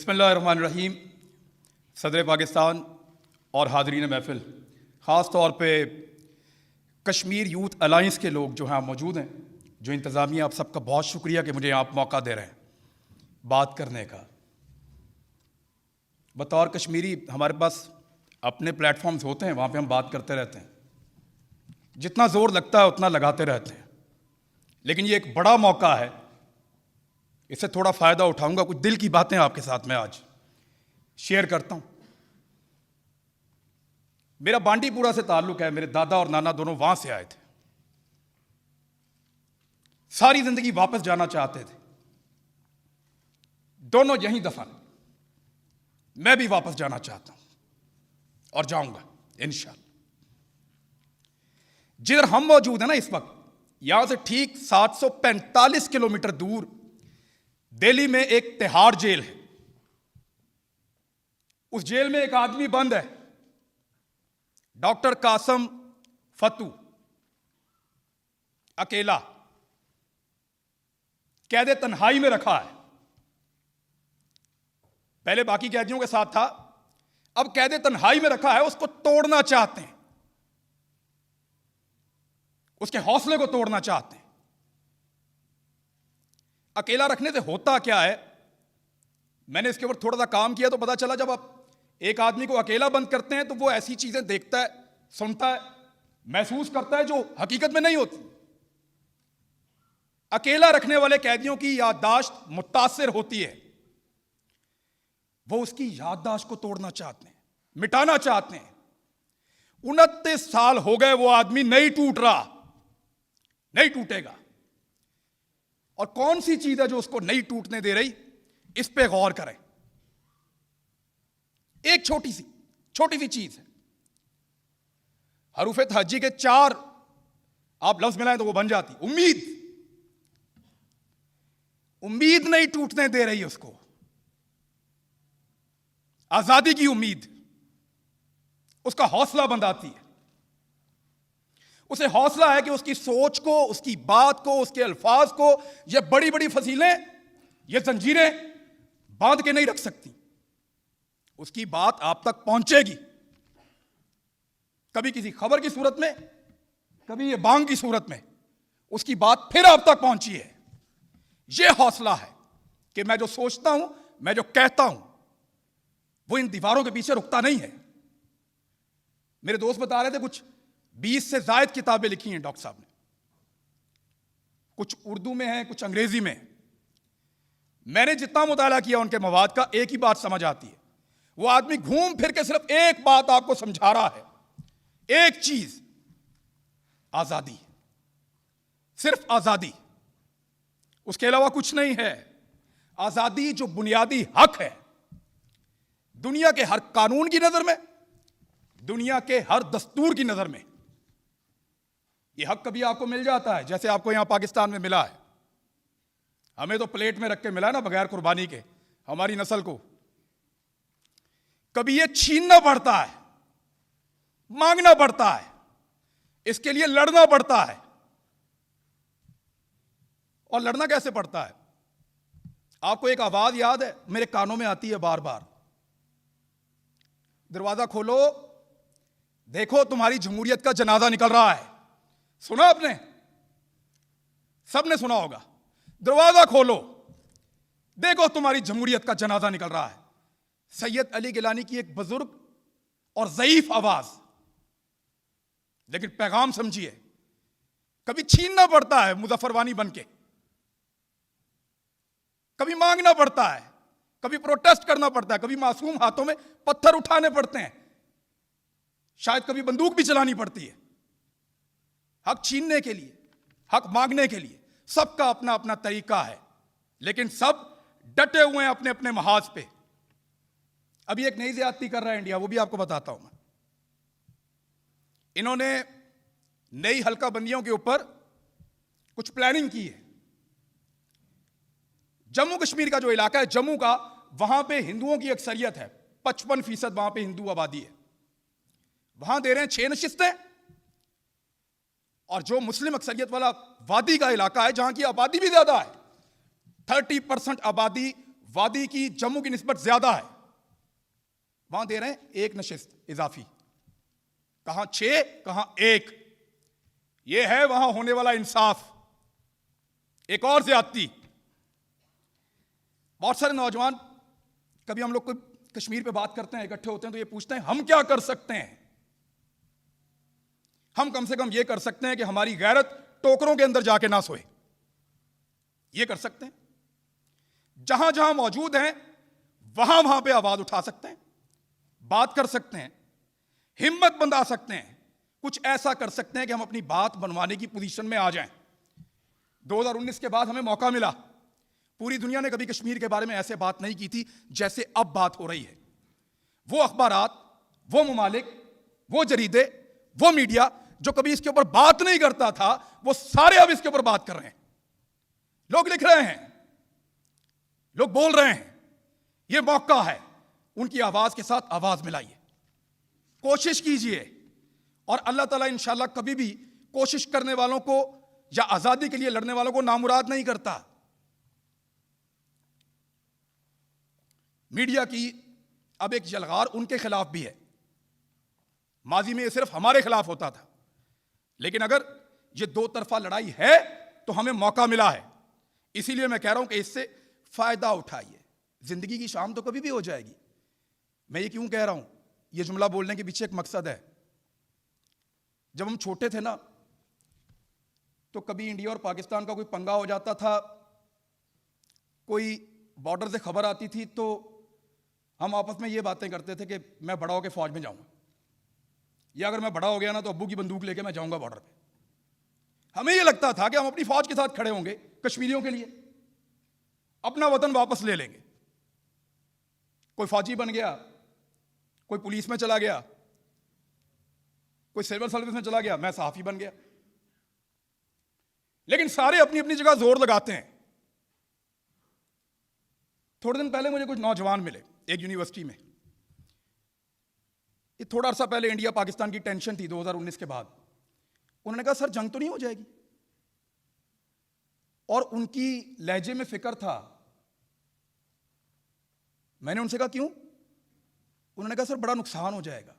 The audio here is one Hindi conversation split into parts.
बिस्मिल्लाहिर्रहमानिर्रहीम। सदर पाकिस्तान और हाज़रीन महफ़िल, ख़ास तौर पे कश्मीर यूथ अलाइंस के लोग जो हैं मौजूद हैं, जो इंतज़ामिया, आप सबका बहुत शुक्रिया कि मुझे आप मौका दे रहे हैं बात करने का। बतौर कश्मीरी हमारे पास अपने प्लेटफॉर्म्स होते हैं, वहाँ पे हम बात करते रहते हैं, जितना ज़ोर लगता है उतना लगाते रहते हैं। लेकिन ये एक बड़ा मौका है, इससे थोड़ा फ़ायदा उठाऊंगा। कुछ दिल की बातें आपके साथ में आज शेयर करता हूँ। मेरा बांडीपुरा से ताल्लुक़ है, मेरे दादा और नाना दोनों वहाँ से आए थे, सारी ज़िंदगी वापस जाना चाहते थे, दोनों यहीं दफन। मैं भी वापस जाना चाहता हूँ और जाऊंगा इंशाअल्लाह। जिधर हम मौजूद हैं ना इस वक्त, यहां से ठीक 745 किलोमीटर दूर दिल्ली में एक तिहाड़ जेल है। उस जेल में एक आदमी बंद है, डॉक्टर कासम फतू, अकेला, कैदे तन्हाई में रखा है। पहले बाकी कैदियों के साथ था, अब कैदे तन्हाई में रखा है। उसको तोड़ना चाहते हैं, उसके हौसले को तोड़ना चाहते हैं। अकेला रखने से होता क्या है, मैंने इसके ऊपर थोड़ा सा काम किया तो पता चला, जब आप एक आदमी को अकेला बंद करते हैं तो वो ऐसी चीजें देखता है, सुनता है, महसूस करता है जो हकीकत में नहीं होती। अकेला रखने वाले कैदियों की याददाश्त मुतासिर होती है। वो उसकी याददाश्त को तोड़ना चाहते हैं, मिटाना चाहते हैं। 29 साल हो गए, वो आदमी नहीं टूट रहा, नहीं टूटेगा। और कौन सी चीज है जो उसको नहीं टूटने दे रही, इस पे गौर करें। एक छोटी सी चीज है। हरूफ तहज्जी के 4 आप लफ्ज मिलाएं तो वो बन जाती उम्मीद। उम्मीद नहीं टूटने दे रही उसको, आजादी की उम्मीद उसका हौसला बंधाती है। उसे हौसला है कि उसकी सोच को, उसकी बात को, उसके अल्फाज को ये बड़ी बड़ी फसीलें, ये जंजीरें बांध के नहीं रख सकती। उसकी बात आप तक पहुंचेगी, कभी किसी खबर की सूरत में, कभी ये बांग की सूरत में, उसकी बात फिर आप तक पहुंची है। यह हौसला है कि मैं जो सोचता हूं, मैं जो कहता हूं, वो इन दीवारों के पीछे रुकता नहीं है। मेरे दोस्त बता रहे थे कुछ 20 से ज्यादा किताबें लिखी हैं डॉक्टर साहब ने, कुछ उर्दू में है, कुछ अंग्रेजी में है। मैंने जितना मुताला किया उनके मवाद का, एक ही बात समझ आती है। वो आदमी घूम फिर के सिर्फ एक बात आपको समझा रहा है, एक चीज, आजादी, सिर्फ आजादी, उसके अलावा कुछ नहीं है। आजादी जो बुनियादी हक है, दुनिया के हर कानून की नजर में, दुनिया के हर दस्तूर की नजर में यह हक कभी आपको मिल जाता है जैसे आपको यहां पाकिस्तान में मिला है। हमें तो प्लेट में रख के मिला है ना, बगैर कुर्बानी के, हमारी नस्ल को। कभी यह छीनना पड़ता है, मांगना पड़ता है, इसके लिए लड़ना पड़ता है। और लड़ना कैसे पड़ता है? आपको एक आवाज याद है, मेरे कानों में आती है बार बार, दरवाजा खोलो, देखो तुम्हारी जमहूरियत का जनाजा निकल रहा है। सुना आपने? सबने सुना होगा, दरवाजा खोलो, देखो तुम्हारी जमहूरियत का जनाजा निकल रहा है। सैयद अली गिलानी की एक बुजुर्ग और ज़ईफ आवाज, लेकिन पैगाम समझिए। कभी छीनना पड़ता है मुजफ्फरवानी बन के, कभी मांगना पड़ता है, कभी प्रोटेस्ट करना पड़ता है, कभी मासूम हाथों में पत्थर उठाने पड़ते हैं, शायद कभी बंदूक भी चलानी पड़ती है। हक छीनने के लिए, हक मांगने के लिए सबका अपना अपना तरीका है, लेकिन सब डटे हुए हैं अपने अपने महाज पे। अभी एक नई ज्यादती कर रहा है इंडिया, वो भी आपको बताता हूं मैं। इन्होंने नई हल्का बंदियों के ऊपर कुछ प्लानिंग की है। जम्मू कश्मीर का जो इलाका है, जम्मू का, वहां पे हिंदुओं की अक्सरियत है, 55% वहां पे हिंदू आबादी है। वहां दे रहे हैं 6 नशिस्तें, और जो मुस्लिम अक्सरियत वाला वादी का इलाका है, जहां की आबादी भी ज्यादा है, 30% आबादी वादी की जम्मू की निस्बत ज्यादा है, वहां दे रहे हैं एक नशिस्त इजाफी, कहां 6 कहां 1। यह है वहां होने वाला इंसाफ। एक और ज्यादती, बहुत सारे नौजवान कभी हम लोग को कश्मीर पे बात करते हैं, इकट्ठे होते हैं, तो ये पूछते हैं हम क्या कर सकते हैं। हम कम से कम ये कर सकते हैं कि हमारी गैरत टोकरों के अंदर जाके ना सोए, ये कर सकते हैं। जहां जहां मौजूद हैं वहां वहां पे आवाज उठा सकते हैं, बात कर सकते हैं, हिम्मत बंधा सकते हैं, कुछ ऐसा कर सकते हैं कि हम अपनी बात बनवाने की पोजीशन में आ जाएं। 2019 के बाद हमें मौका मिला। पूरी दुनिया ने कभी कश्मीर के बारे में ऐसे बात नहीं की थी जैसे अब बात हो रही है। वो अखबारात, वो ममालिक, वो जरीदे, वो मीडिया जो कभी इसके ऊपर बात नहीं करता था, वो सारे अब इसके ऊपर बात कर रहे हैं। लोग लिख रहे हैं, लोग बोल रहे हैं। ये मौका है, उनकी आवाज के साथ आवाज मिलाइए, कोशिश कीजिए, और अल्लाह ताला इंशाअल्लाह कभी भी कोशिश करने वालों को या आजादी के लिए लड़ने वालों को नामुराद नहीं करता। मीडिया की अब एक यलगार उनके खिलाफ भी है। माजी में ये सिर्फ हमारे खिलाफ होता था, लेकिन अगर ये दो तरफा लड़ाई है तो हमें मौका मिला है। इसीलिए मैं कह रहा हूं कि इससे फायदा उठाइए। जिंदगी की शाम तो कभी भी हो जाएगी। मैं ये क्यों कह रहा हूं, ये जुमला बोलने के पीछे एक मकसद है। जब हम छोटे थे ना, तो कभी इंडिया और पाकिस्तान का कोई पंगा हो जाता था, कोई बॉर्डर से खबर आती थी, तो हम आपस में ये बातें करते थे कि मैं बड़ा होकर फौज में जाऊंगा, या अगर मैं बड़ा हो गया ना तो अब्बू की बंदूक लेके मैं जाऊंगा बॉर्डर पे। हमें ये लगता था कि हम अपनी फौज के साथ खड़े होंगे कश्मीरियों के लिए, अपना वतन वापस ले लेंगे। कोई फौजी बन गया, कोई पुलिस में चला गया, कोई सिविल सर्विस में चला गया, मैं सहाफी बन गया। लेकिन सारे अपनी अपनी जगह जोर लगाते हैं। थोड़े दिन पहले मुझे कुछ नौजवान मिले एक यूनिवर्सिटी में। ये थोड़ा अर्सा पहले इंडिया पाकिस्तान की टेंशन थी 2019 के बाद। उन्होंने कहा सर जंग तो नहीं हो जाएगी, और उनकी लहजे में फिक्र था। मैंने उनसे कहा क्यों? उन्होंने कहा सर बड़ा नुकसान हो जाएगा।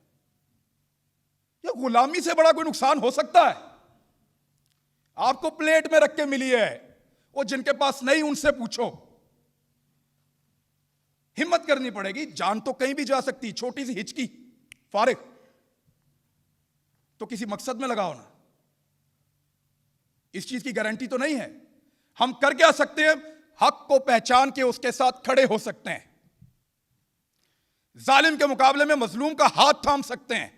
या गुलामी से बड़ा कोई नुकसान हो सकता है? आपको प्लेट में रख के मिली है, वो जिनके पास नहीं उनसे पूछो। हिम्मत करनी पड़ेगी, जान तो कहीं भी जा सकती, छोटी सी हिचकी फारिग तो किसी मकसद में लगाओ ना। इस चीज की गारंटी तो नहीं है। हम कर क्या सकते हैं? हक को पहचान के उसके साथ खड़े हो सकते हैं, जालिम के मुकाबले में मजलूम का हाथ थाम सकते हैं,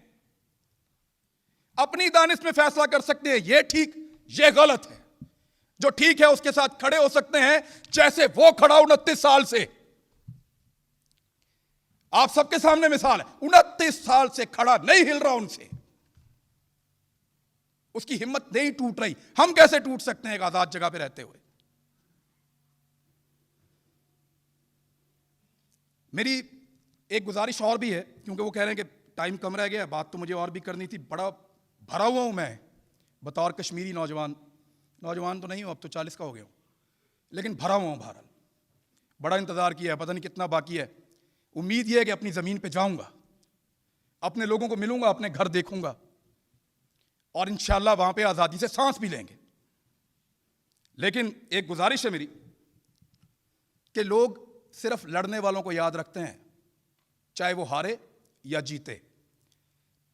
अपनी दानिश में फैसला कर सकते हैं ये ठीक ये गलत है। जो ठीक है उसके साथ खड़े हो सकते हैं, जैसे वो खड़ा 29 साल से। आप सबके सामने मिसाल है, 29 साल से खड़ा, नहीं हिल रहा उनसे, उसकी हिम्मत नहीं टूट रही। हम कैसे टूट सकते हैं एक आजाद जगह पे रहते हुए? मेरी एक गुजारिश और भी है, क्योंकि वो कह रहे हैं कि टाइम कम रह गया, बात तो मुझे और भी करनी थी। बड़ा भरा हुआ हूं मैं बतौर कश्मीरी नौजवान। नौजवान तो नहीं हूं, अब तो 40 का हो गया हूं, लेकिन भरा हुआ हूं बहरहाल। बड़ा इंतजार किया है, पता नहीं कितना बाकी है। उम्मीद यह है कि अपनी जमीन पे जाऊंगा, अपने लोगों को मिलूंगा, अपने घर देखूंगा, और इंशाअल्लाह वहां पे आजादी से सांस भी लेंगे। लेकिन एक गुजारिश है मेरी कि लोग सिर्फ लड़ने वालों को याद रखते हैं, चाहे वो हारे या जीते।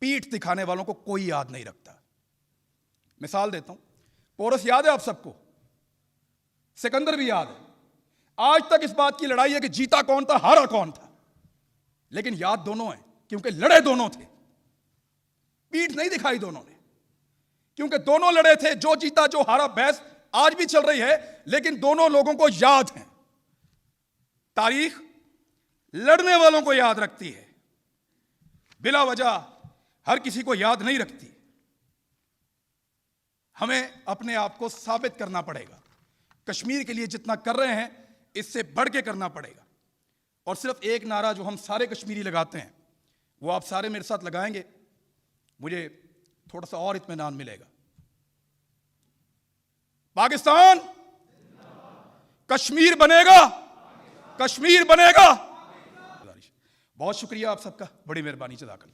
पीठ दिखाने वालों को कोई याद नहीं रखता। मिसाल देता हूं, पोरस याद है आप सबको, सिकंदर भी याद है। आज तक इस बात की लड़ाई है कि जीता कौन था, हारा कौन था, लेकिन याद दोनों है, क्योंकि लड़े दोनों थे। पीठ नहीं दिखाई दोनों ने, क्योंकि दोनों लड़े थे। जो जीता जो हारा बहस आज भी चल रही है, लेकिन दोनों लोगों को याद है। तारीख लड़ने वालों को याद रखती है, बिला वजह हर किसी को याद नहीं रखती। हमें अपने आप को साबित करना पड़ेगा। कश्मीर के लिए जितना कर रहे हैं इससे बढ़ के करना पड़ेगा। और सिर्फ एक नारा जो हम सारे कश्मीरी लगाते हैं, वो आप सारे मेरे साथ लगाएंगे, मुझे थोड़ा सा और इत्मीनान मिलेगा। पाकिस्तान कश्मीर बनेगा, कश्मीर बनेगा। बहुत शुक्रिया आप सबका, बड़ी मेहरबानी, जज़ाकल्लाह।